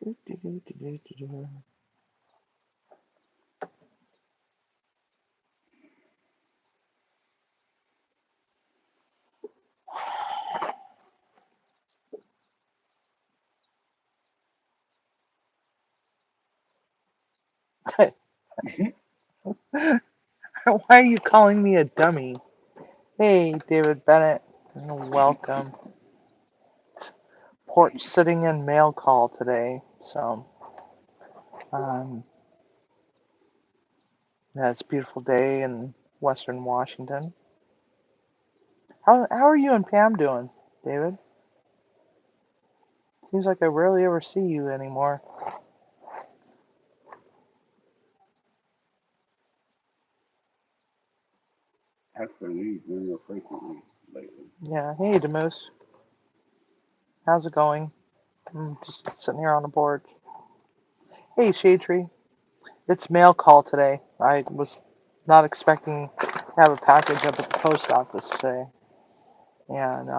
Why are you calling me a dummy? Hey, David Bennett. Welcome. Porch sitting in mail call today. So, um, yeah, it's a beautiful day in Western Washington. How are you and Pam doing, David? Seems like I rarely ever see you anymore. Actually, we've been more frequently lately. Yeah. Hey, Demoose. How's it going? I'm just sitting here on the porch. Hey, Shade Tree. It's mail call today. I was not expecting to have a package up at the post office today, and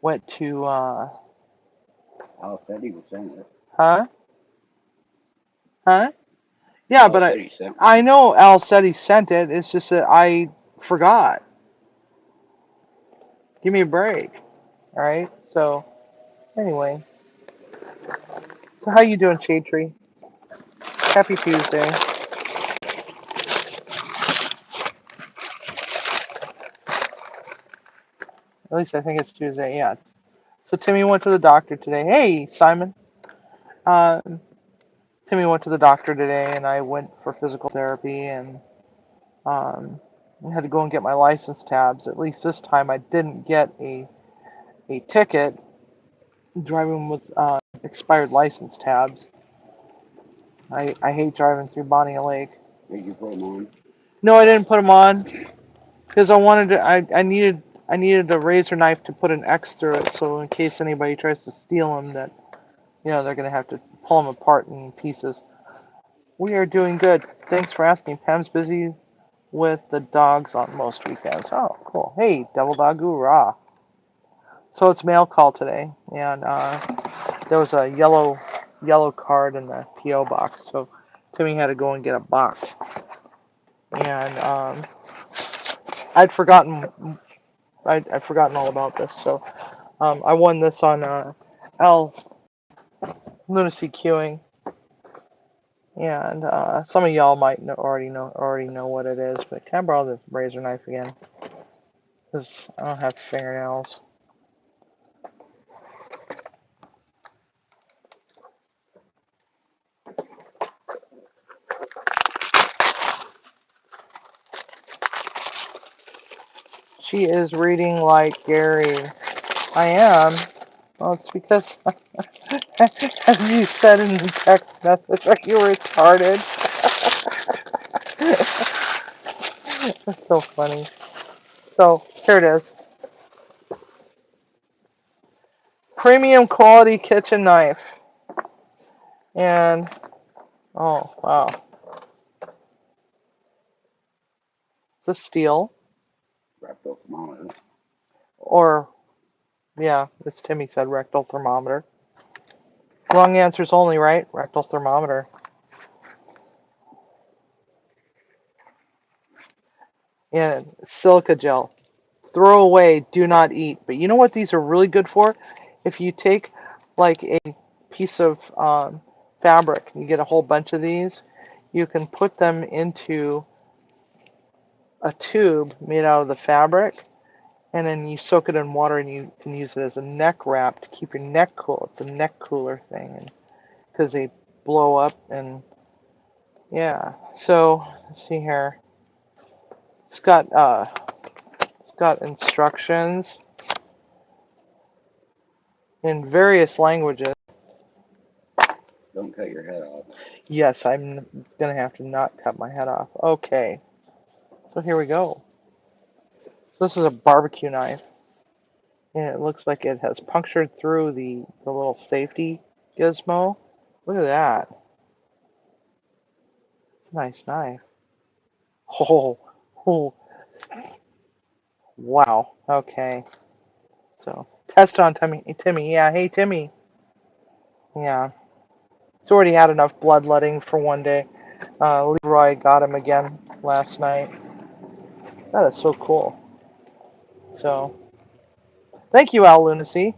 went to Al said he was sending it. huh? Huh? Yeah, Al but said he sent I one. know Al said he sent it. It's just that I forgot. Give me a break. All right. So anyway, so how you doing, Shade Tree? Happy Tuesday. At least I think it's Tuesday. Yeah. So Timmy went to the doctor today. Hey, Simon. Um, Timmy went to the doctor today, and I went for physical therapy, and I had to go and get my license tabs. At least this time, I didn't get a ticket driving with expired license tabs. I hate driving through Bonnie Lake. Did you put him on? No, I didn't put them on because I wanted to. I needed a razor knife to put an X through it, so in case anybody tries to steal them, that they're gonna have to pull them apart in pieces. We are doing good. Thanks for asking. Pam's busy with the dogs on most weekends. Oh, cool. Hey, Devil Dog Rah. So it's mail call today, and there was a yellow card in the PO box. So Timmy had to go and get a box, and I'd forgotten I'd forgotten all about this. So I won this on L Lunacy Queuing, and some of y'all might already know what it is. But can I borrow the razor knife again? Because I don't have fingernails. She is reading like Gary. I am. Well, it's because, as you said in the text message, are you retarded? That's so funny. So, here it is. Premium quality kitchen knife. And, oh, wow. It's a steel. Rectal thermometer. Or, yeah, as Timmy said, rectal thermometer. Wrong answers only, right? Rectal thermometer. And silica gel. Throw away, do not eat. But you know what these are really good for? If you take like a piece of fabric, you get a whole bunch of these, you can put them into a tube made out of the fabric, and then you soak it in water, and you can use it as a neck wrap to keep your neck cool. It's a neck cooler thing, and because they blow up, and yeah. So let's see here. It's got instructions in various languages. Don't cut your head off. Yes, I'm gonna have to not cut my head off. Okay, so here we go. So this is a barbecue knife, and it looks like it has punctured through the little safety gizmo. Look at that. Nice knife. Oh, oh, wow. Okay. So test on Timmy. Timmy, yeah. Hey, Timmy. Yeah. He's already had enough bloodletting for one day. Leroy got him again last night. That is so cool. So, thank you, Al Lunacy.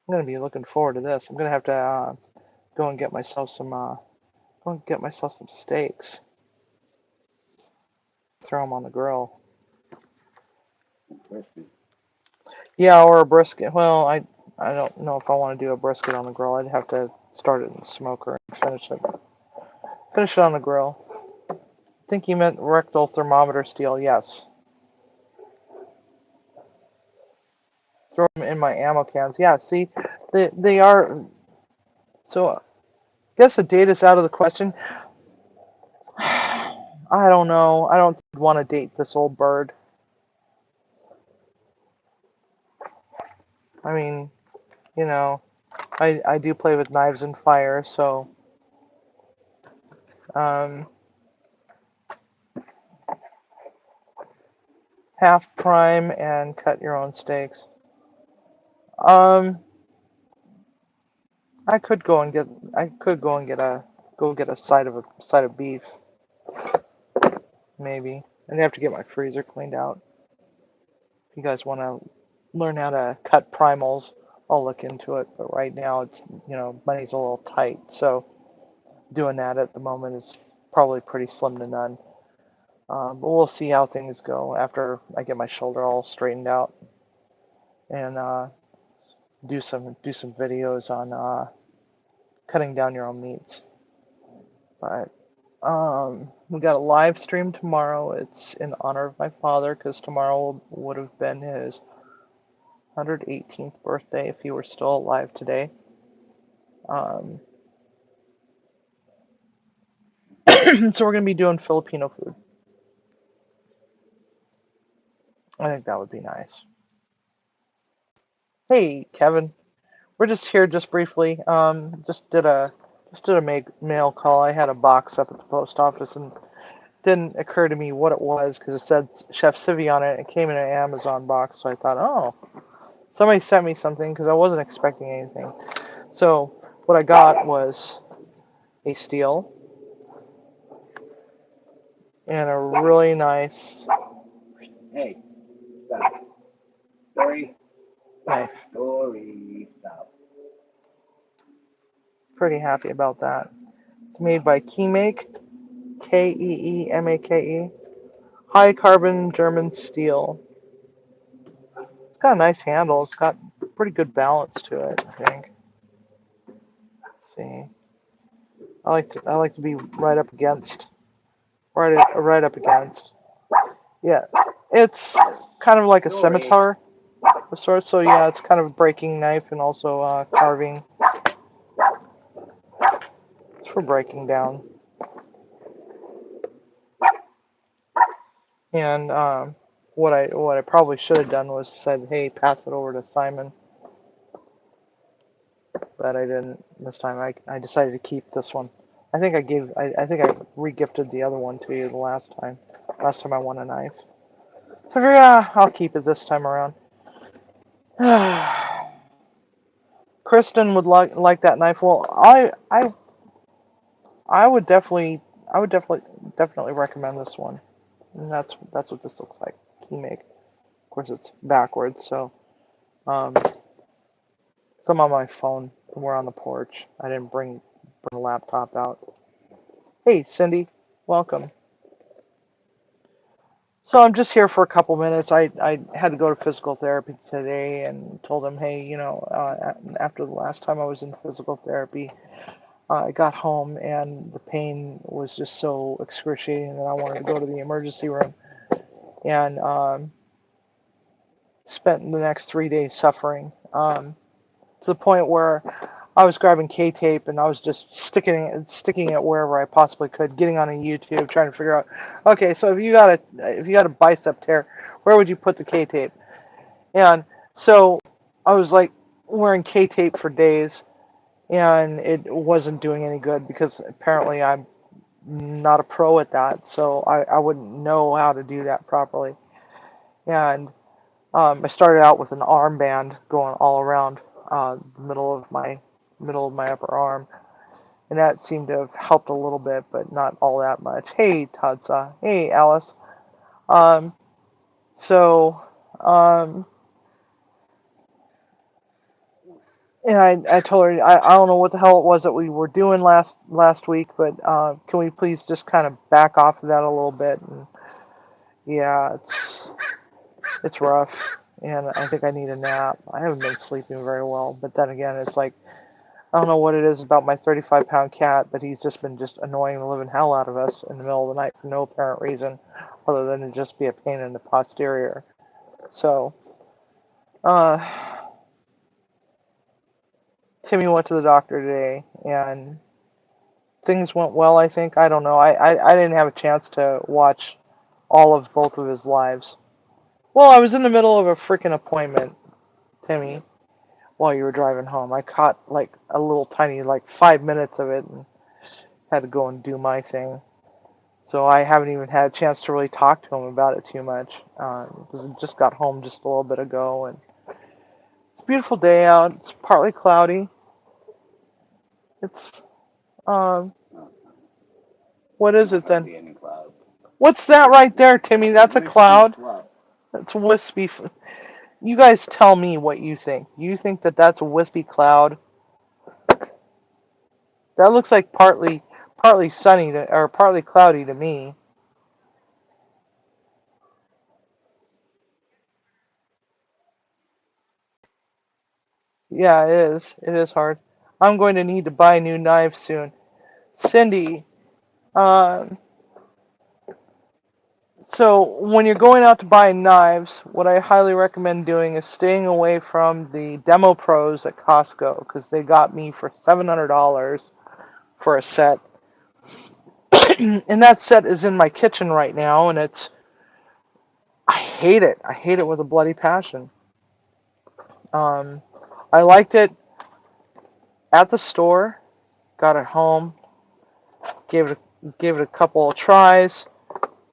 I'm gonna be looking forward to this. I'm gonna have to go and get myself some steaks. Throw them on the grill. Interesting. Yeah, or a brisket. Well, I don't know if I want to do a brisket on the grill. I'd have to start it in the smoker and finish it on the grill. I think you meant rectal thermometer steel. Yes. Throw them in my ammo cans. Yeah. See, they are. So I guess the date is out of the question. I don't know. I don't want to date this old bird. I mean, you know, I do play with knives and fire, so um, half prime and cut your own steaks. Um, I could go and get I could go get a side of beef maybe. I'd have to get my freezer cleaned out. If you guys want to learn how to cut primals, I'll look into it. But right now, it's money's a little tight, so doing that at the moment is probably pretty slim to none. But we'll see how things go after I get my shoulder all straightened out and do some videos on cutting down your own meats. But we got a live stream tomorrow. It's in honor of my father because tomorrow would have been his 118th birthday if he were still alive today. Um, so we're gonna be doing Filipino food. I think that would be nice. Hey, Kevin, we're just here just briefly. Just did a mail call. I had a box up at the post office and didn't occur to me what it was because it said Chef Civvy on it. It came in an Amazon box, so I thought, oh, somebody sent me something because I wasn't expecting anything. So what I got was a steel and a really nice Hey, stop. Story, knife. story, stop. Pretty happy about that. It's made by Keemake, Keemake. High carbon German steel. It's got a nice handle. It's got pretty good balance to it, I think. Let's see. I like to be right up against. Yeah, it's kind of like a Story. scimitar of sorts. So yeah, it's kind of a breaking knife and also carving. It's for breaking down. And what I probably should have done was said, hey, pass it over to Simon, but I didn't this time. I decided to keep this one. I think I regifted the other one to you the last time. Last time I won a knife. So yeah, I'll keep it this time around. Kristen would like that knife. Well, I would definitely recommend this one. And that's what this looks like. Keymake. Of course, it's backwards, so um, I'm on my phone. We're on the porch. I didn't bring the laptop out. Hey, Cindy, welcome. So I'm just here for a couple minutes. I had to go to physical therapy today and told them, hey, after the last time I was in physical therapy, I got home and the pain was just so excruciating that I wanted to go to the emergency room and spent the next 3 days suffering to the point where I was grabbing K-tape and I was just sticking it wherever I possibly could, getting on a YouTube, trying to figure out, okay, so if you got a bicep tear, where would you put the K-tape? And so I was like wearing K-tape for days, and it wasn't doing any good because apparently I'm not a pro at that, so I wouldn't know how to do that properly. And I started out with an armband going all around the middle of my upper arm, and that seemed to have helped a little bit, but not all that much. Hey, Tadsa. Hey, Alice. Um, so, um, and I told her I don't know what the hell it was that we were doing last week, but can we please just kind of back off of that a little bit? And yeah, it's rough, and I think I need a nap. I haven't been sleeping very well, but then again, it's like I don't know what it is about my 35-pound cat, but he's just been just annoying the living hell out of us in the middle of the night for no apparent reason, other than to just be a pain in the posterior. So, uh, Timmy went to the doctor today, and things went well. I think I don't know. I didn't have a chance to watch all of both of his lives. Well, I was in the middle of a freaking appointment, Timmy, while you were driving home. I caught like a little tiny, like 5 minutes of it and had to go and do my thing. So I haven't even had a chance to really talk to him about it too much. Because I just got home just a little bit ago, and it's a beautiful day out. It's partly cloudy. It's Oh, what is not it gonna then? be any cloud. What's that right there, Timmy? It's a That's a wispy cloud. fluff. That's wispy. You guys tell me what you think. You think that that's a wispy cloud? That looks like partly sunny or partly cloudy to me. Yeah, it is. It is hard. I'm going to need to buy new knives soon. Cindy, um, so when you're going out to buy knives, what I highly recommend doing is staying away from the Demo Pros at Costco because they got me for $700 for a set. And that set is in my kitchen right now, and I hate it. I hate it with a bloody passion. Um, I liked it at the store, got it home, gave it a couple of tries,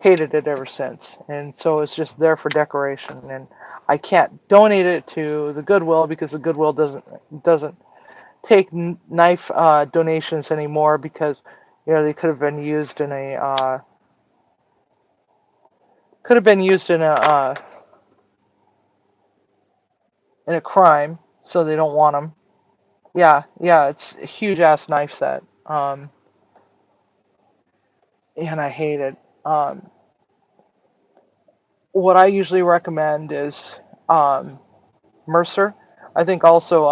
hated it ever since, and so it's just there for decoration. And I can't donate it to the Goodwill because the Goodwill doesn't take knife donations anymore because they could have been used in a crime, so they don't want them. Yeah, yeah, it's a huge ass knife set. And I hate it. What I usually recommend is um, Mercer. I think also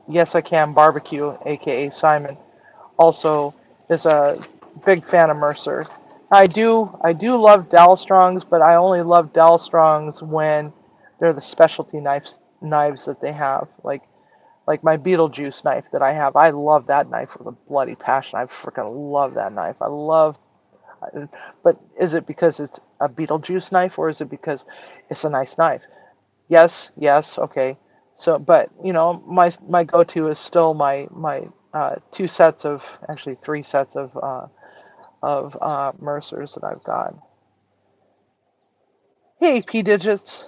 Yes I Can Barbecue, aka Simon, also is a big fan of Mercer. I do love Dalstrongs, but I only love Dalstrongs when they're the specialty knives that they have. Like my Beetlejuice knife that I have. I love that knife with a bloody passion. I freaking love that knife. But is it because it's a Beetlejuice knife or is it because it's a nice knife? Yes, yes, okay. So, but my go-to is still my two sets of actually three sets of Mercers that I've got. Hey, P digits.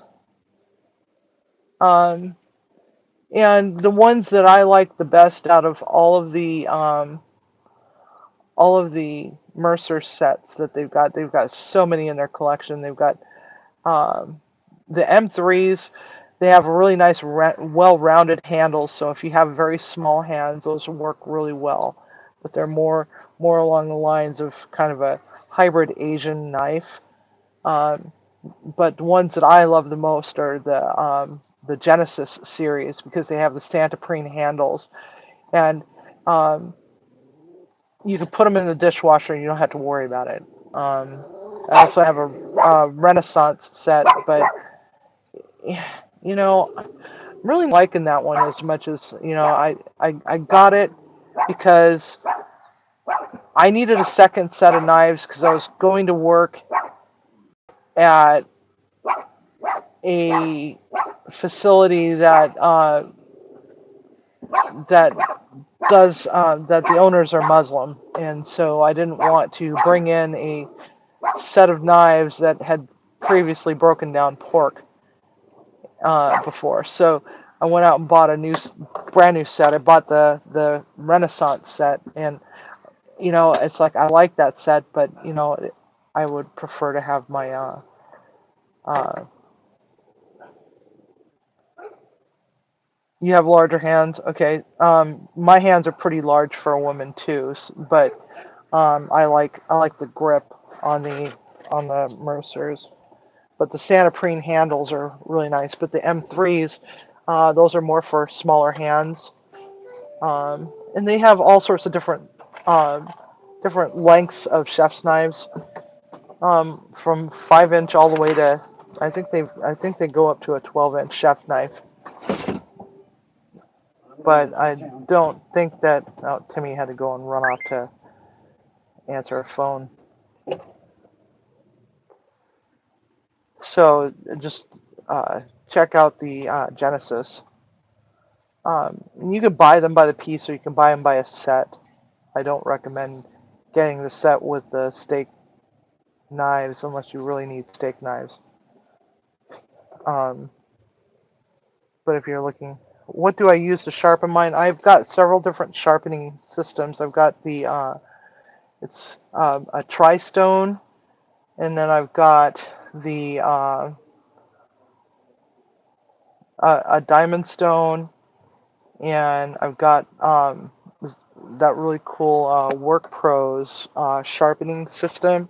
Um, and the ones that I like the best out of all of the Mercer sets that they've got so many in their collection. They've got um, the M3s. They have a really nice, well-rounded handles. So if you have very small hands, those work really well. But they're more along the lines of kind of a hybrid Asian knife. Um, but the ones that I love the most are the Genesis series because they have the Santa Preen handles, and um, you can put them in the dishwasher and you don't have to worry about it. I also have a Renaissance set, but yeah, I'm really liking that one as much as I got it because I needed a second set of knives because I was going to work at a facility that that the owners are Muslim, and so I didn't want to bring in a set of knives that had previously broken down pork. before. So I went out and bought a brand new set. I bought the Renaissance set, and it's like I like that set, but I would prefer to have my uh, you have larger hands. Okay. My hands are pretty large for a woman too, but I like the grip on the Mercers. But the Santa Preen handles are really nice. But the M3s, those are more for smaller hands, and they have all sorts of different lengths of chef's knives, from 5 inch all the way to I think they go up to a 12-inch chef knife. But I don't think that Timmy had to go and run off to answer a phone. So just check out the Genesis. And you can buy them by the piece, or you can buy them by a set. I don't recommend getting the set with the steak knives unless you really need steak knives. Um, but if you're looking, what do I use to sharpen mine? I've got several different sharpening systems. I've got it's a Tri-Stone, and then I've got the a Diamond Stone, and I've got that really cool Work Pros sharpening system.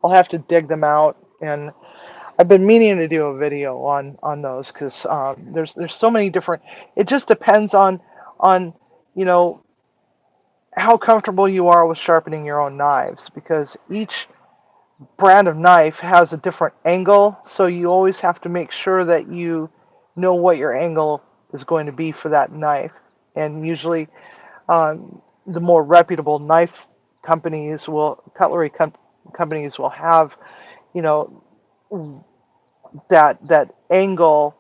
I'll have to dig them out, and I've been meaning to do a video on those because there's so many different. It just depends on you know how comfortable you are with sharpening your own knives, because each brand of knife has a different angle, so you always have to make sure that you know what your angle is going to be for that knife. And usually, the more reputable knife companies companies will have, you know, that angle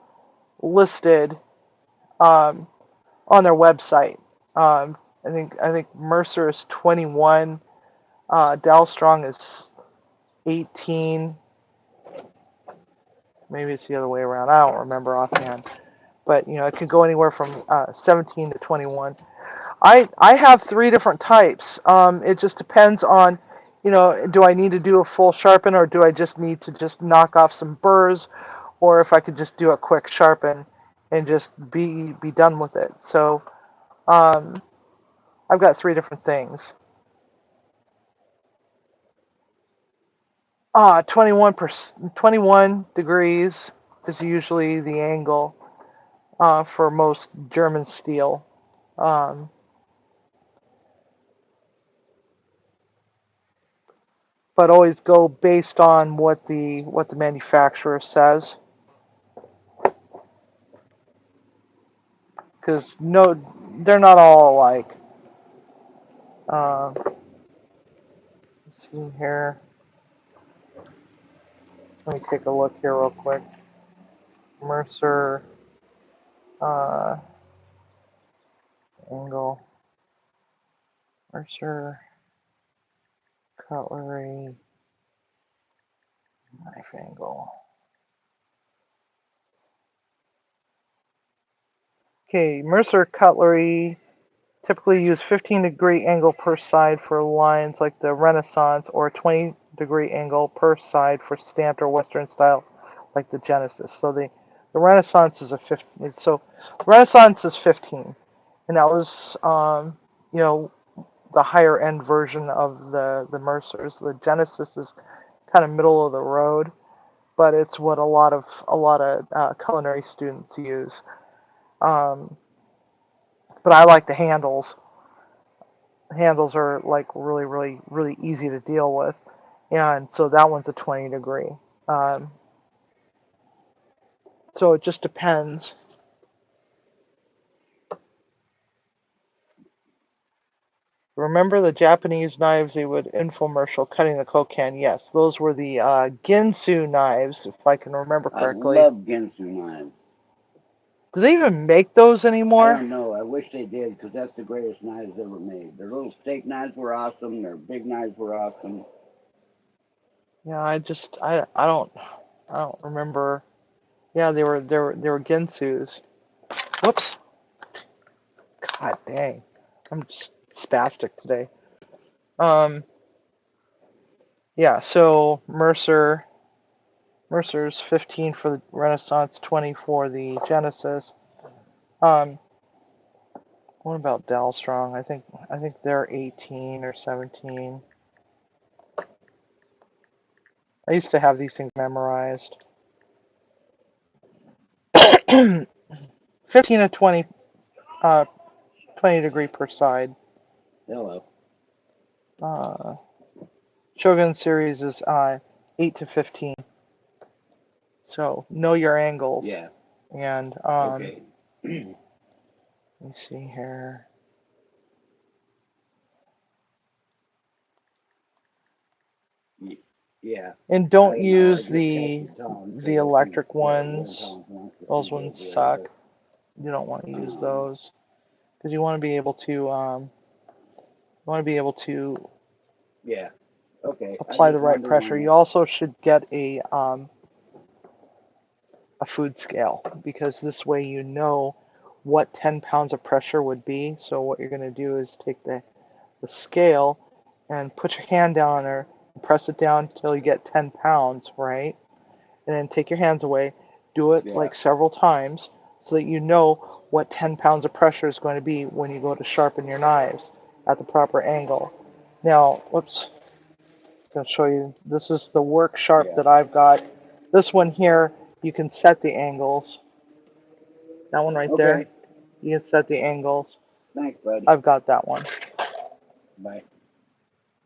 listed um, on their website. I think Mercer is 21, Dalstrong is 18. Maybe it's the other way around. I don't remember offhand, but it can go anywhere from 17 to 21. I have three different types. It just depends on, do I need to do a full sharpen, or do I just need to just knock off some burrs, or if I could just do a quick sharpen and just be done with it. So um, I've got three different things. 21 degrees is usually the angle for most German steel. Um, but always go based on what the manufacturer says, because no, they're not all alike. Let's see here. Let me take a look here real quick. Mercer uh, angle, Mercer cutlery knife angle. Okay, Mercer cutlery typically use 15-degree angle per side for lines like the Renaissance, or a 20-degree angle per side for stamped or Western style like the Genesis. So the Renaissance is a 15. So Renaissance is 15, and that was the higher end version of the Mercers. The Genesis is kind of middle of the road, but it's what a lot of culinary students use. Um, but I like the handles. Handles are like really, really, really easy to deal with, and so that one's a 20-degree. Um, so it just depends. Remember the Japanese knives they would infomercial cutting the Coke can? Yes, those were the Ginsu knives, if I can remember I correctly. love Ginsu knives. Do they even make those I anymore? don't know. I wish they did, because that's the greatest knives ever made. Their little steak knives were awesome. Their big knives were awesome. Yeah, I don't remember Yeah, they were Ginsus. Whoops. God dang. I'm just spastic today. Um, yeah, so Mercer's 15 for the Renaissance, 20 for the Genesis. Um, what about Dalstrong? I think they're 18 or 17. I used to have these things memorized. 15 to 20, 20 degree per side. Hello. Uh, Shogun series is 8 to 15. So know your angles. Yeah. And Okay. let me see here. Yeah. And don't I know. I use just the texted Tom. the Said if he, electric yeah, when ones. Tom wants to Those see, he'll ones do it. suck. But You don't want to use those because you want to be able to yeah. Okay. I apply the just right wanted to pressure. warn You you. also should get a food scale because this way you know what 10 pounds of pressure would be. So what you're going to do is take the scale and put your hand down there and press it down until you get 10 pounds, right? And then take your hands away. Do it Yeah. like several times so that you know what 10 pounds of pressure is going to be when you go to sharpen your knives at the proper angle. Now, whoops, I'm going to show you. This is the work sharp Yeah. that I've got. This one here, you can set the angles. That one right there, Okay. you can set the angles. Thanks, buddy. I've got that one. Bye.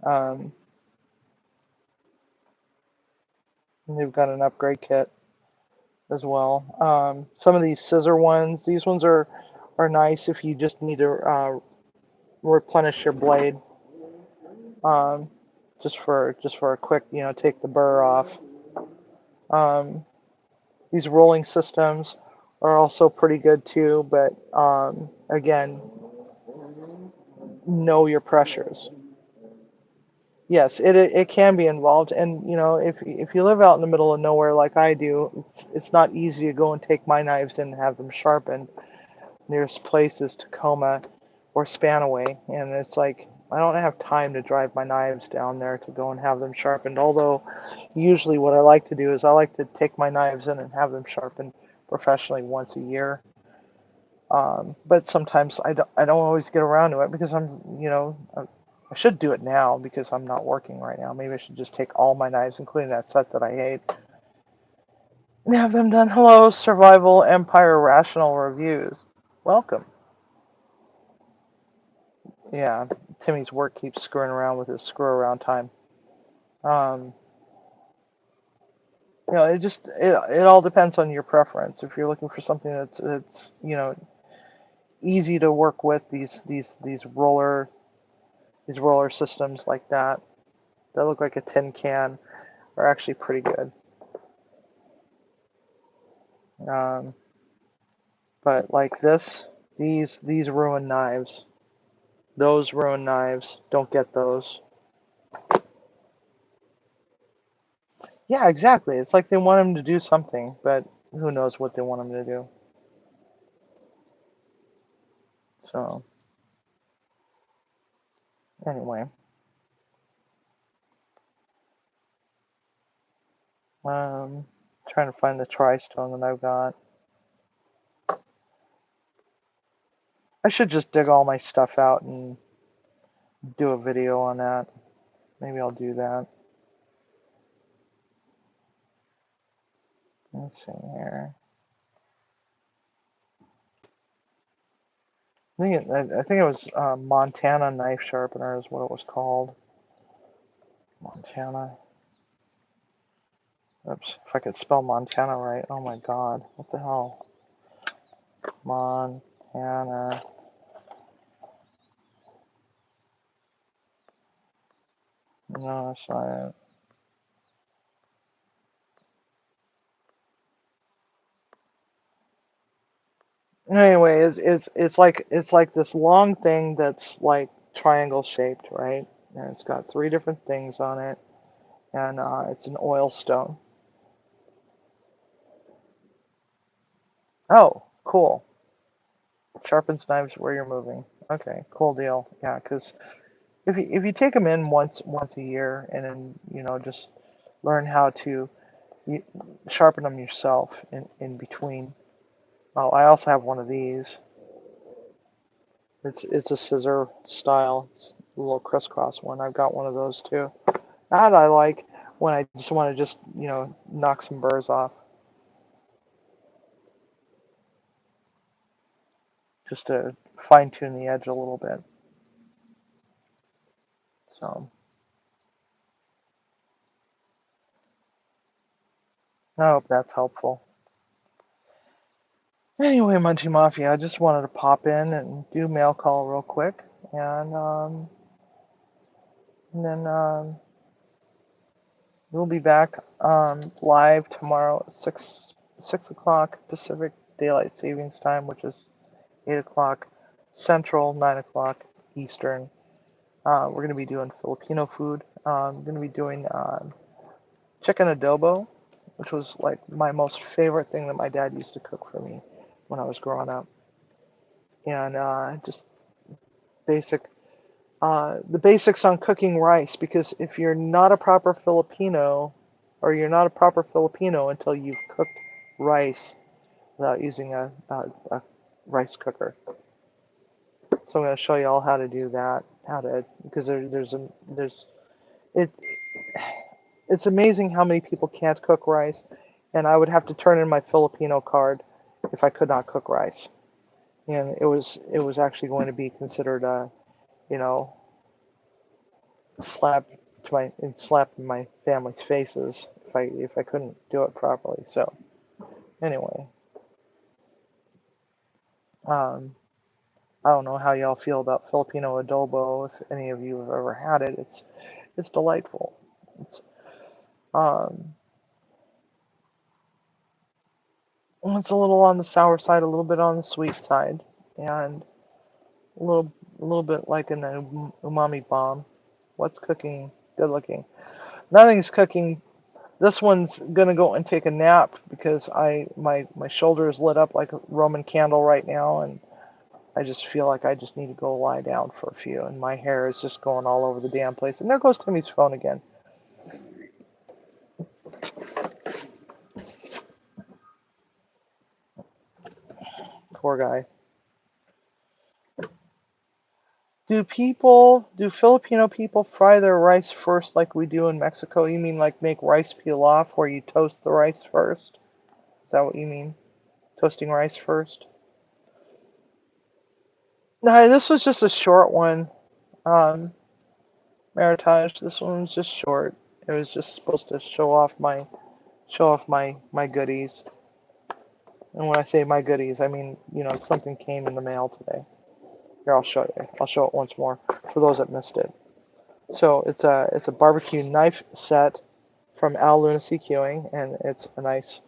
Um, and they've got an upgrade kit as well. Some of these scissor ones, these ones are nice if you just need to replenish your blade. Um, just for a quick, take the burr off. Um, these rolling systems are also pretty good too, but again, know your pressures. Yes, it can be involved, and if you live out in the middle of nowhere like I do, it's not easy to go and take my knives in and have them sharpened. Nearest place is Tacoma or Spanaway, and it's like I don't have time to drive my knives down there to go and have them sharpened. Although usually what I like to do is I like to take my knives in and have them sharpened professionally once a year. But sometimes I don't always get around to it because I should do it now because I'm not working right now. Maybe I should just take all my knives, including that set that I hate, and have them done. Hello, Survival Empire Rational Reviews. Welcome. Yeah, Timmy's work keeps screwing around with his screw around time. Um, it all depends on your preference. If you're looking for something that's easy to work with, these roller systems like that look like a tin can are actually pretty good. Um, but like these ruin knives. Those ruin knives. Don't get those. Yeah, exactly. It's like they want him to do something, but who knows what they want him to do. So anyway, trying to find the tri-stone that I've got. I should just dig all my stuff out and do a video on that. Maybe I'll do that. Let's see here. I think it was Montana knife sharpener is what it was called. Montana. Oops, if I could spell Montana right. Oh my God, what the hell? Montana. No, that's not it. Anyway, it's like this long thing that's like triangle shaped, right? And it's got three different things on it, and it's an oil stone. Oh, cool. Sharpens knives where you're moving. Okay, cool deal. Yeah, because if you take them in once a year and then just learn how to sharpen them yourself in between. Oh, I also have one of these. It's a scissor style, it's a little crisscross one. I've got one of those too. That I like when I just want to just knock some burrs off, just to fine tune the edge a little bit. So I hope that's helpful. Anyway, Munchie Mafia, I just wanted to pop in and do mail call real quick, and then we'll be back live tomorrow at six o'clock Pacific Daylight Savings Time, which is 8 o'clock Central, 9 o'clock Eastern. We're going to be doing Filipino food. We're going to be doing chicken adobo, which was like my most favorite thing that my dad used to cook for me when I was growing up, and just basic the basics on cooking rice, because if you're not a proper Filipino, or you're not a proper Filipino until you've cooked rice without using a rice cooker. So I'm going to show you all how to do that, because there's it it's amazing how many people can't cook rice, and I would have to turn in my Filipino card if I could not cook rice, and it was actually going to be considered a you know slap slap in my family's faces if I couldn't do it properly. So anyway, um, I don't know how y'all feel about Filipino adobo. If any of you have ever had it, it's delightful. It's um, it's a little on the sour side, a little bit on the sweet side, and a little bit like an umami bomb. What's cooking? Good looking. Nothing's cooking. This one's gonna go and take a nap because my shoulder is lit up like a Roman candle right now, and I just feel like I just need to go lie down for a few, and my hair is just going all over the damn place. And there goes Timmy's phone again. Poor guy. Do Filipino people fry their rice first like we do in Mexico? You mean like make rice pilaf where you toast the rice first? Is that what you mean? Toasting rice first? No, this was just a short one. Um, Meritage. This one was just short. It was just supposed to show off my goodies. And when I say my goodies, I mean something came in the mail today. Here, I'll show you. I'll show it once more for those that missed it. So it's a barbecue knife set from Al Lunacy Queuing, and it's a nice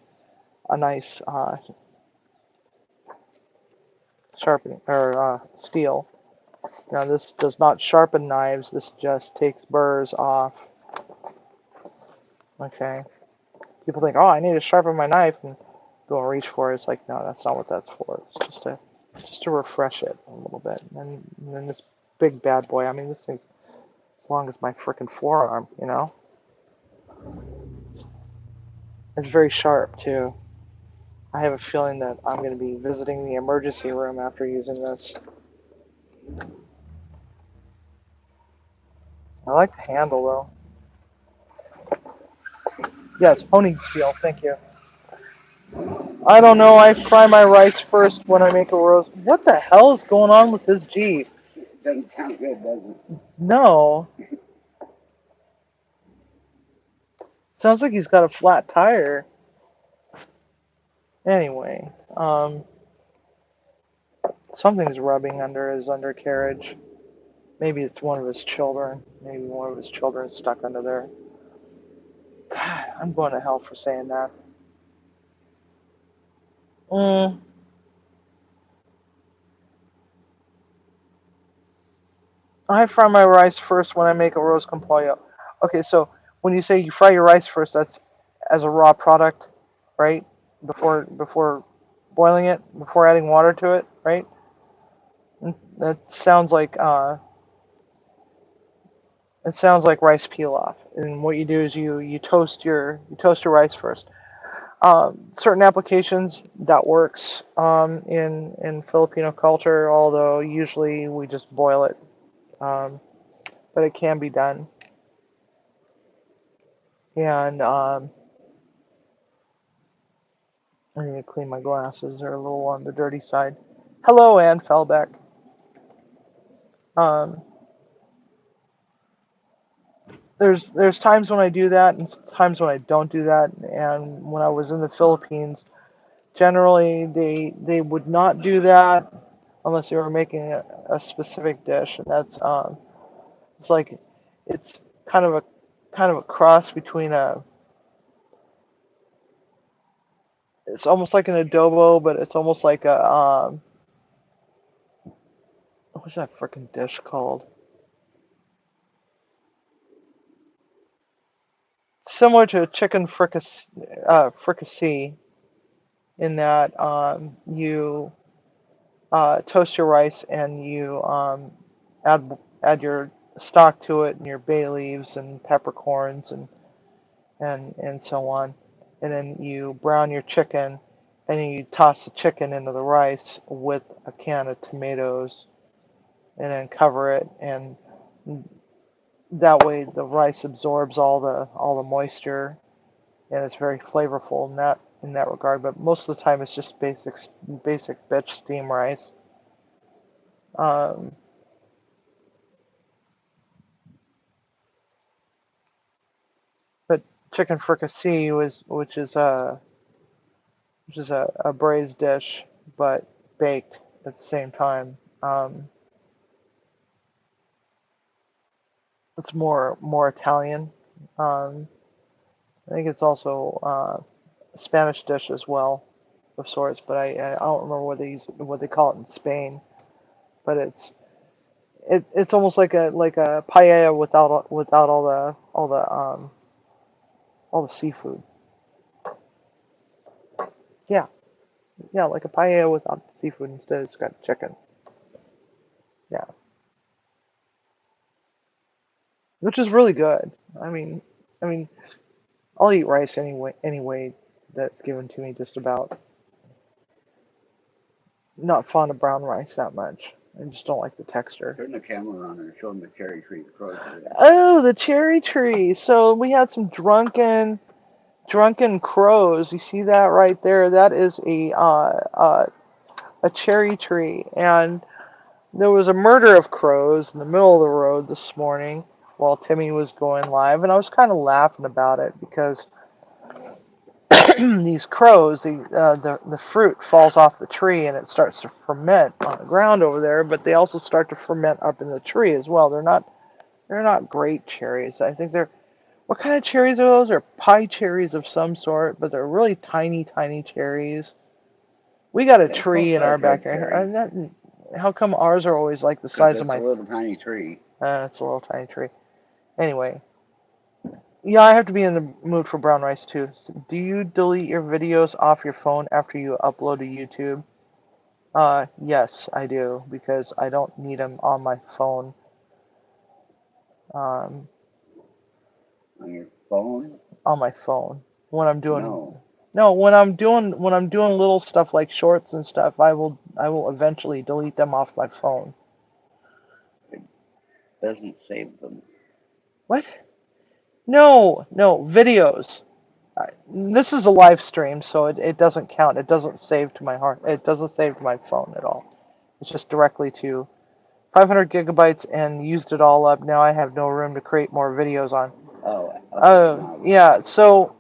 sharpening or steel. Now this does not sharpen knives. This just takes burrs off. Okay. People think, oh, I need to sharpen my knife, and go and reach for it. It's like, no, that's not what that's for. It's just to refresh it a little bit. And then this big bad boy. I mean, this thing's as long as my frickin' forearm. It's very sharp too. I have a feeling that I'm going to be visiting the emergency room after using this. I like the handle though. Yes, honing steel. Thank you. I don't know. I fry my rice first when I make a roast. What the hell is going on with this Jeep? Doesn't sound good, does it? No. Sounds like he's got a flat tire. Anyway, something's rubbing under his undercarriage. Maybe it's one of his children. Maybe one of his children stuck under there. God, I'm going to hell for saying that. Mm, I fry my rice first when I make a roast con pollo. Okay, so when you say you fry your rice first, that's as a raw product, right? Before boiling it before adding water to it, right? That sounds like it sounds like rice pilaf. And what you do is you toast your rice first. Certain applications that works in Filipino culture, although usually we just boil it, but it can be done. And I need to clean my glasses; they're a little on the dirty side. Hello, Ann Felbeck. Um, there's times when I do that and times when I don't do that. And when I was in the Philippines, generally they would not do that unless they were making a specific dish, and that's it's like it's kind of a cross between a it's almost like an adobo, but it's almost like a what's that freaking dish called? Similar to a chicken fricassee in that you toast your rice and you add your stock to it and your bay leaves and peppercorns and so on, and then you brown your chicken and then you toss the chicken into the rice with a can of tomatoes and then cover it, and that way the rice absorbs all the moisture and it's very flavorful in that regard. But most of the time it's just basic bitch steam rice. Um, but chicken fricassee which is a braised dish but baked at the same time. It's more Italian. Um, I think it's also a Spanish dish as well, of sorts. But I don't remember what they call it in Spain. But it's almost like a paella without all the seafood. Yeah, yeah, like a paella without the seafood. Instead, it's got chicken. Yeah, which is really good. I mean, I mean, I'll eat rice anyway that's given to me. Just about. Not fond of brown rice that much. I just don't like the texture. Turn the camera on and show them the cherry tree across there. Oh, the cherry tree. So we had some drunken crows. You see that right there? That is a cherry tree, and there was a murder of crows in the middle of the road this morning while Timmy was going live, and I was kind of laughing about it because these crows, the fruit falls off the tree and it starts to ferment on the ground over there, but they also start to ferment up in the tree as well. They're not great cherries. I think they're what kind of cherries are those? They're pie cherries of some sort, but they're really tiny cherries. We got a That's tree in our red backyard. cherry. How come ours are always like the Because size of it's a my? little tiny tree. It's a little tiny tree. Anyway, yeah, I have to be in the mood for brown rice too. So do you delete your videos off your phone after you upload to YouTube? Yes, I do because I don't need them on my phone. Um, On your phone? on my phone when I'm doing No. no when I'm doing little stuff like shorts and stuff. I will eventually delete them off my phone. It doesn't save them. What? No, videos. This is a live stream, so it doesn't count. It doesn't save to my heart. It doesn't save to my phone at all. It's just directly to 500 gigabytes and used it all up. Now I have no room to create more videos on. Oh, okay. No. Yeah. So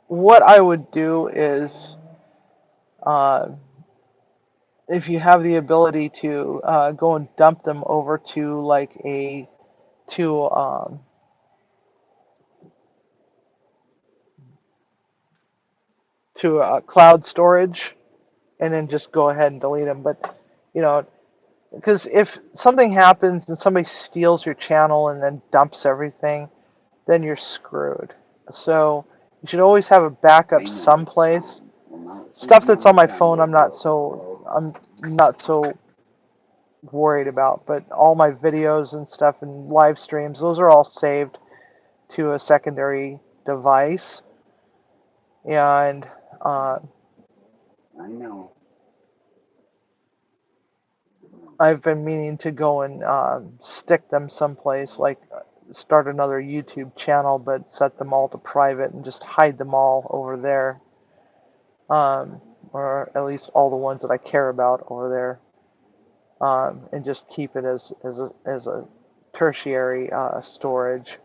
what I would do is, uh, if you have the ability to go and dump them over to like a to to a cloud storage, and then just go ahead and delete them. But you know, because if something happens and somebody steals your channel and then dumps everything, then you're screwed. So you should always have a backup I know. someplace. Well, Stuff that's on my phone, I'm not so worried about. But all my videos and stuff and live streams, those are all saved to a secondary device, and I know. I've been meaning to go and stick them someplace, like start another YouTube channel, but set them all to private and just hide them all over there, or at least all the ones that I care about over there, and just keep it as a tertiary storage.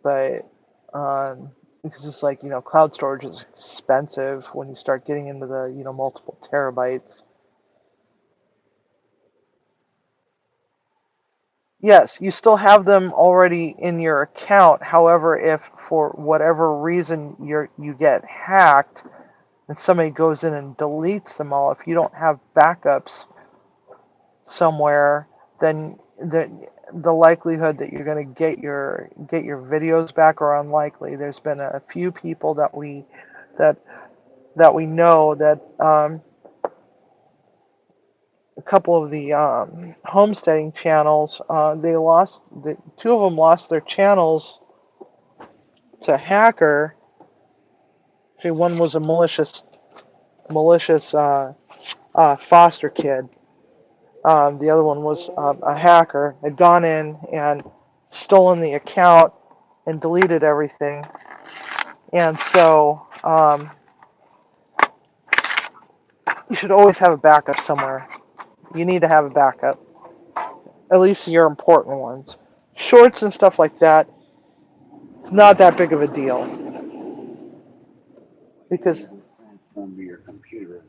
But because it's like, cloud storage is expensive when you start getting into the, multiple terabytes. Yes, you still have them already in your account. However, if for whatever reason you get hacked and somebody goes in and deletes them all, if you don't have backups somewhere, then the likelihood that you're going to get your videos back are unlikely. There's been a few people that that we know that a couple of the homesteading channels, two of them lost their channels to a hacker. Actually, one was a malicious foster kid. The other one was a hacker, had gone in and stolen the account and deleted everything. And so you should always have a backup somewhere. You need to have a backup, at least your important ones. Shorts and stuff like that, it's not that big of a deal. Because, Transfer to your computer.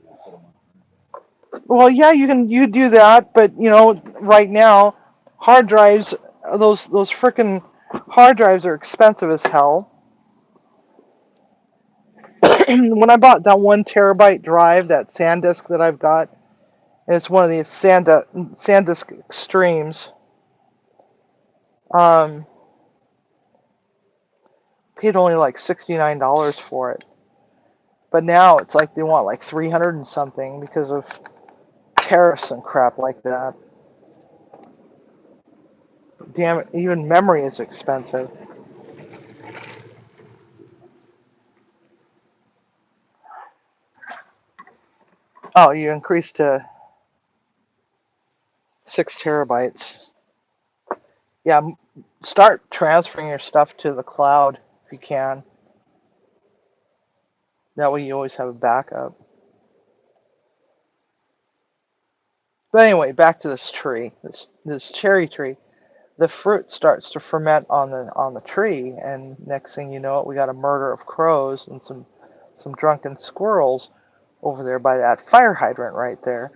well, yeah, you do that, but right now, hard drives, those frickin' hard drives are expensive as hell. When I bought that 1 terabyte drive, that SanDisk that I've got, and it's one of these SanDisk Extremes. Paid only like $69 for it, but now it's like they want like 300 and something because of tariffs and crap like that. Damn it, even memory is expensive. Oh, you increased to 6 terabytes. Yeah, start transferring your stuff to the cloud if you can. That way you always have a backup. But anyway, back to this tree, this cherry tree. The fruit starts to ferment on the tree, and next thing you know it, we got a murder of crows and some drunken squirrels over there by that fire hydrant right there.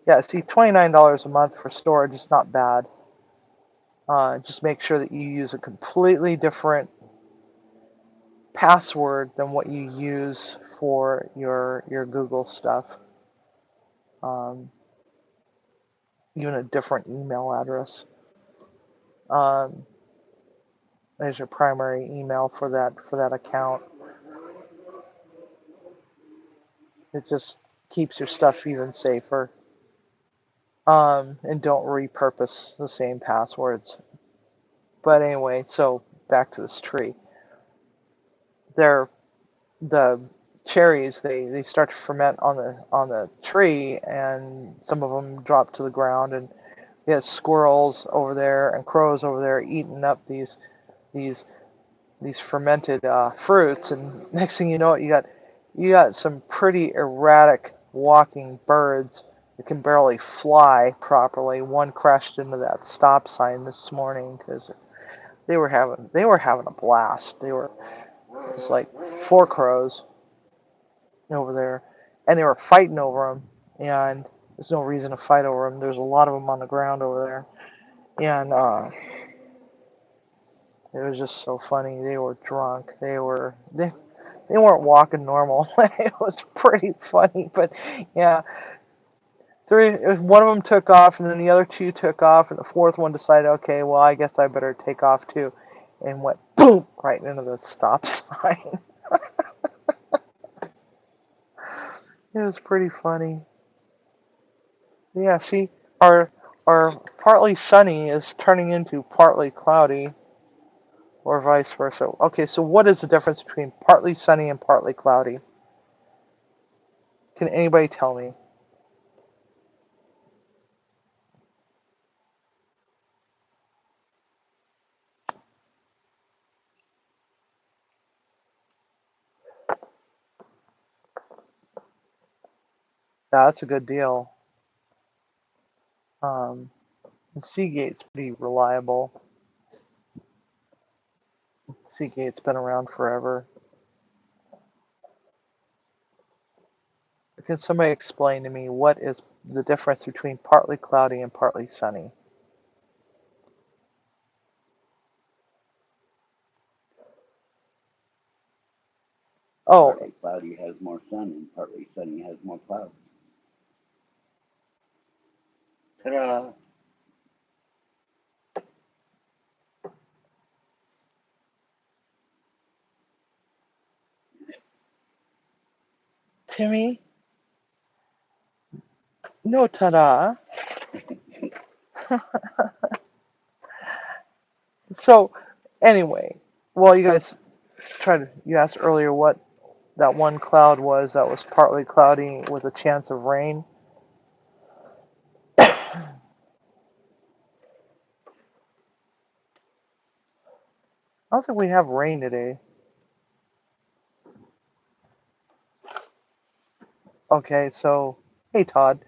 Yeah, see, $29 a month for storage is not bad. Just make sure that you use a completely different password than what you use for your Google stuff. Even a different email address. As your primary email for that account. It just keeps your stuff even safer. And don't repurpose the same passwords. But anyway, so back to this tree. The cherries, they start to ferment on the tree, and some of them drop to the ground, and you have squirrels over there and crows over there eating up these fermented fruits, and next thing you know, you got some pretty erratic walking birds that can barely fly properly. One crashed into that stop sign this morning because they were having a blast. It was like 4 crows over there, and they were fighting over them. And there's no reason to fight over them. There's a lot of them on the ground over there, and it was just so funny. They were drunk. They weren't walking normal. It was pretty funny, but yeah, one of them took off, and then the other two took off, and the fourth one decided, okay, well, I guess I better take off too, and went boom right into the stop sign. It was pretty funny. Yeah, see, our partly sunny is turning into partly cloudy, or vice versa. Okay, so what is the difference between partly sunny and partly cloudy? Can anybody tell me? Yeah, that's a good deal. Um, Seagate's pretty reliable. Seagate's been around forever. Can somebody explain to me what is the difference between partly cloudy and partly sunny? Oh, Partly cloudy has more sun, and partly sunny has more clouds. Ta-da! Timmy, no ta-da. So, anyway, well, you guys you asked earlier what that one cloud was that was partly cloudy with a chance of rain. I don't think we have rain today. Okay, so, hey Todd,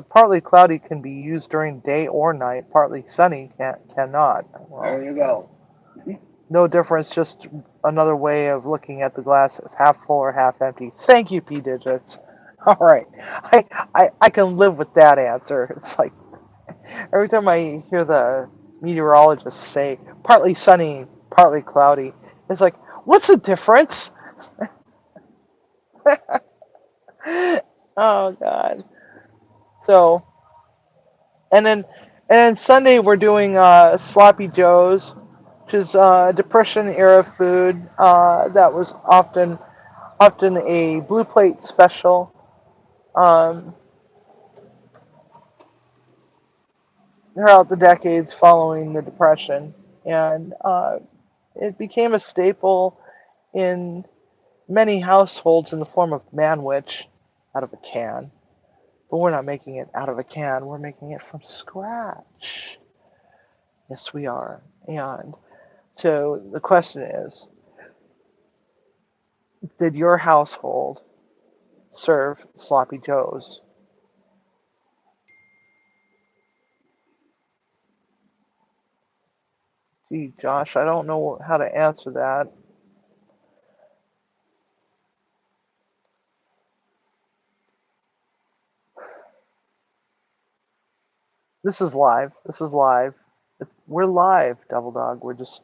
partly cloudy can be used during day or night. Partly sunny cannot. There Well, you go. no difference, just another way of looking at the glass as half full or half empty. Thank you, P Digits. All right, I can live with that answer. It's like every time I hear the meteorologist say partly sunny, partly cloudy, it's like, what's the difference? Oh God. So, and then Sunday we're doing sloppy joes, which is depression era food that was often a blue plate special um, throughout the decades following the depression, and it became a staple in many households in the form of manwich out of a can. But we're not making it out of a can. We're making it from scratch. Yes, we are. And so the question is, did your household serve sloppy joes? Gee, Josh, I don't know how to answer that. This is live. This is live. We're live, Devil Dog. We're just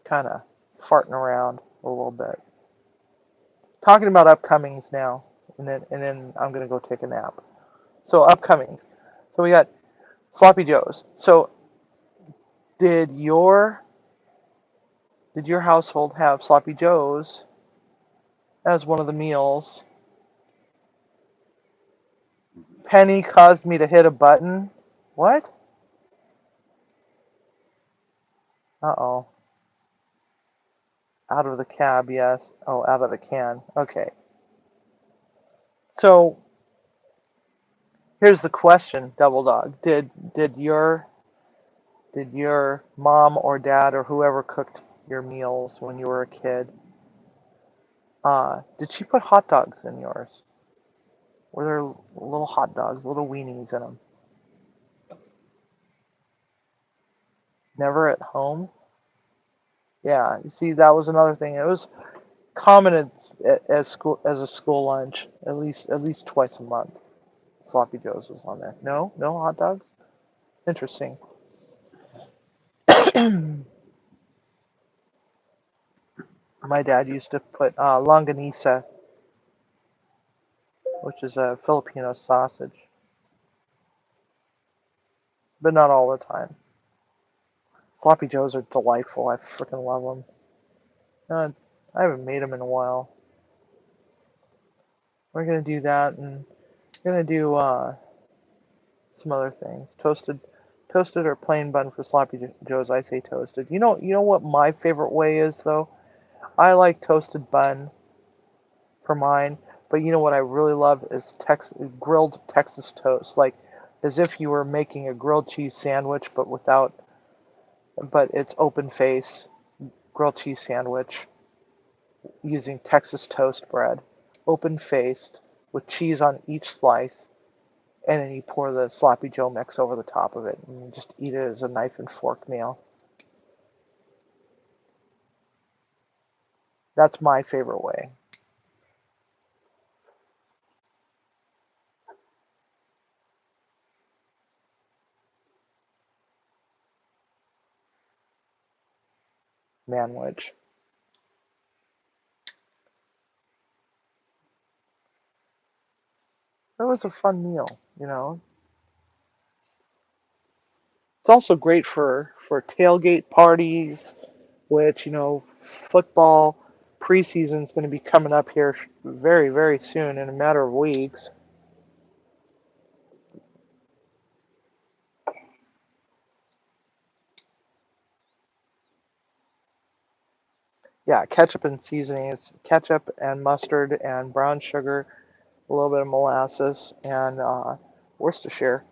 kind of farting around a little bit, talking about upcomings now, and then I'm gonna go take a nap. So upcomings. So we got sloppy joes. So did your did your household have sloppy joes as one of the meals? Penny caused me to hit a button. What? Uh oh. Out of the cab, yes. Oh, out of the can. Okay. So here's the question, Double Dog. Did your mom or dad or whoever cooked your meals when you were a kid? Did she put hot dogs in yours? Were there little hot dogs, little weenies in them? Never at home. Yeah. You see, that was another thing. It was common as a school lunch, at least twice a month. Sloppy Joe's was on there. No, no hot dogs. Interesting. My dad used to put longanisa, which is a Filipino sausage, but not all the time. Sloppy Joes are delightful. I freaking love them. I haven't made them in a while. We're gonna do that, and we're gonna do some other things. Toasted or plain bun for sloppy joes. I say toasted. You know what my favorite way is though. I like toasted bun for mine, but you know what I really love is grilled Texas toast, like as if you were making a grilled cheese sandwich, but it's open face grilled cheese sandwich using Texas toast bread, open faced with cheese on each slice, and then you pour the sloppy Joe mix over the top of it, and you just eat it as a knife and fork meal. That's my favorite way. Manwich. That was a fun meal. It's also great for tailgate parties, which football preseason is going to be coming up here very very soon in a matter of weeks. Yeah, ketchup and seasonings, ketchup and mustard and brown sugar, a little bit of molasses and Worcestershire.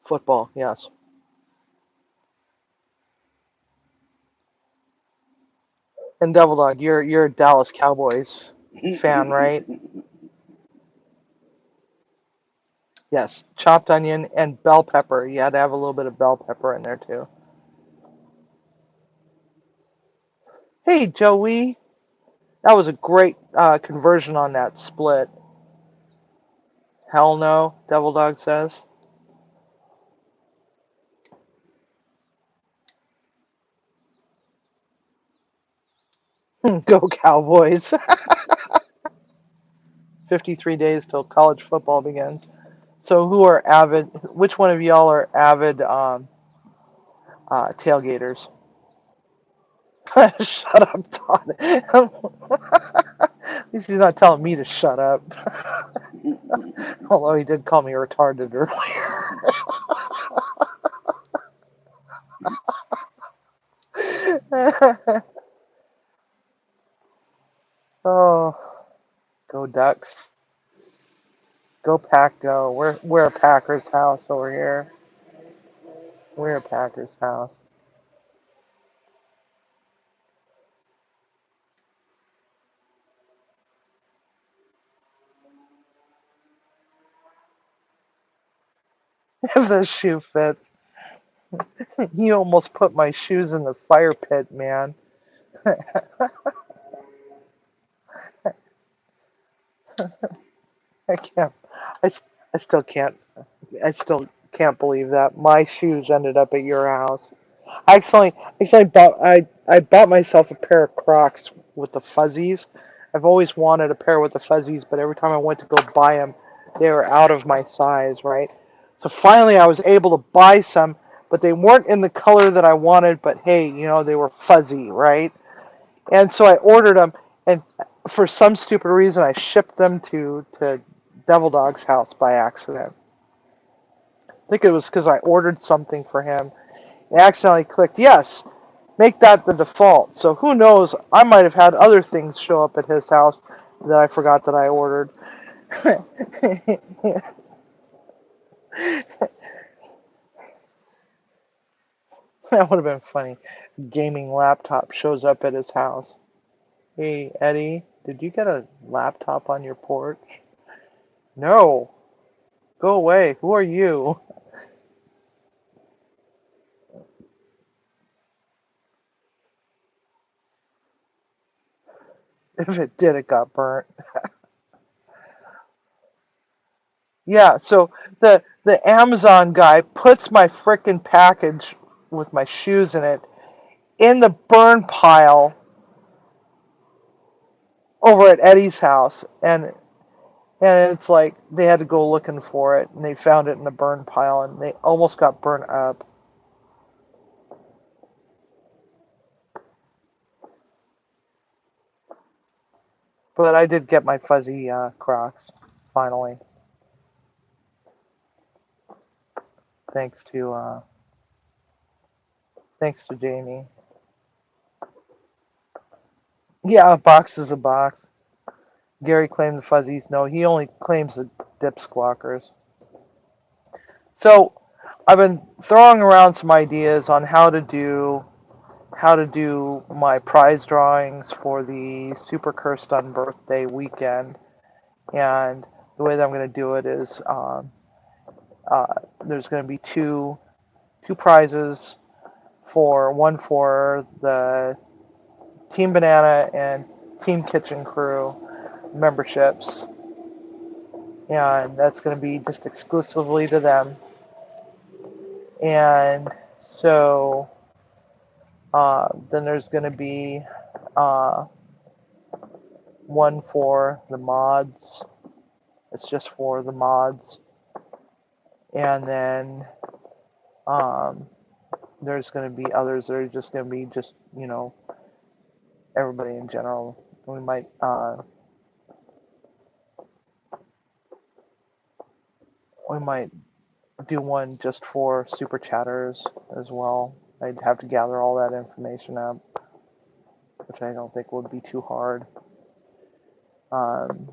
Football, yes. And Devil Dog, you're a Dallas Cowboys fan, right? Yes. Chopped onion and bell pepper. You had to have a little bit of bell pepper in there too. Hey, Joey, that was a great conversion on that split. Hell no, Devil Dog says. Go Cowboys. 53 days till college football begins. So which one of y'all are avid tailgaters? Shut up, Todd. At least he's not telling me to shut up. Although he did call me retarded earlier. Oh, go Ducks. Go Pack Go. We're a Packers house over here. We're a Packers house. If the shoe fits. You almost put my shoes in the fire pit, man. I can't. I, I still can't. I still can't believe that my shoes ended up at your house. I bought myself a pair of Crocs with the fuzzies. I've always wanted a pair with the fuzzies, but every time I went to go buy them, they were out of my size, right? So finally, I was able to buy some, but they weren't in the color that I wanted. But hey, they were fuzzy, right? And so I ordered them, and for some stupid reason, I shipped them to Devil Dog's house by accident. I think it was because I ordered something for him and accidentally clicked yes, make that the default. So who knows? I might have had other things show up at his house that I forgot that I ordered. That would have been funny. Gaming laptop shows up at his house. Hey, Eddie, did you get a laptop on your porch? No. Go away. Who are you? If it did, it got burnt. Yeah, so the Amazon guy puts my frickin' package with my shoes in it in the burn pile over at Eddie's house, and it's like they had to go looking for it, and they found it in the burn pile, and they almost got burnt up. But I did get my fuzzy Crocs finally, thanks to thanks to Jamie. Yeah, a box is a box. Gary claimed the fuzzies. No, he only claims the dip squawkers. So I've been throwing around some ideas on how to do my prize drawings for the Super Cursed on birthday weekend, and the way that I'm going to do it is uh, there's going to be two prizes for one for the Team Banana and Team Kitchen Crew memberships, and that's going to be just exclusively to them. And so then there's going to be uh, one for the mods. It's just for the mods. And then um, there's going to be others that are just going to be just, everybody in general. We might do one just for super chatters as well. I'd have to gather all that information up, which I don't think would be too hard. Um,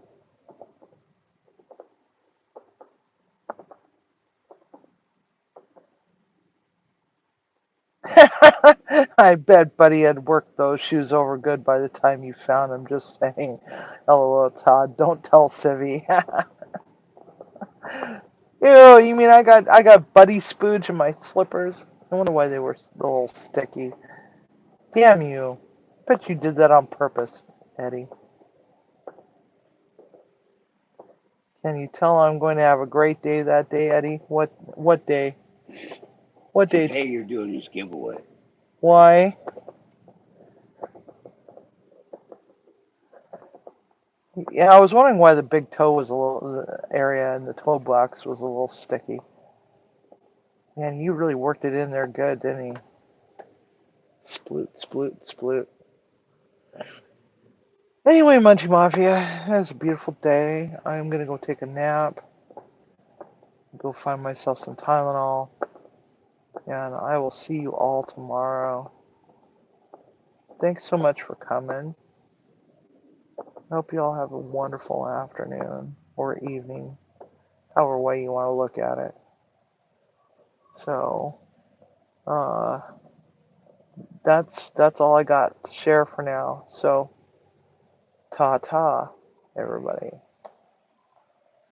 I bet Buddy had worked those shoes over good by the time you found them. Just saying. LOL, Todd. Don't tell Civvy. Ew, you mean I got Buddy spooge in my slippers? I wonder why they were a little sticky. Damn you. Bet you did that on purpose, Eddie. Can you tell I'm going to have a great day that day, Eddie? What day? What The day? day you're doing this giveaway. Why? Yeah, I was wondering why the big toe was the area and the toe box was a little sticky. Man, you really worked it in there good, didn't he? Sploot, sploot, sploot. Anyway, Munchie Mafia, it was a beautiful day. I'm gonna go take a nap, go find myself some Tylenol, and I will see you all tomorrow. Thanks so much for coming. I hope you all have a wonderful afternoon or evening, however way you want to look at it. So, uh, that's all I got to share for now. So, ta ta, everybody.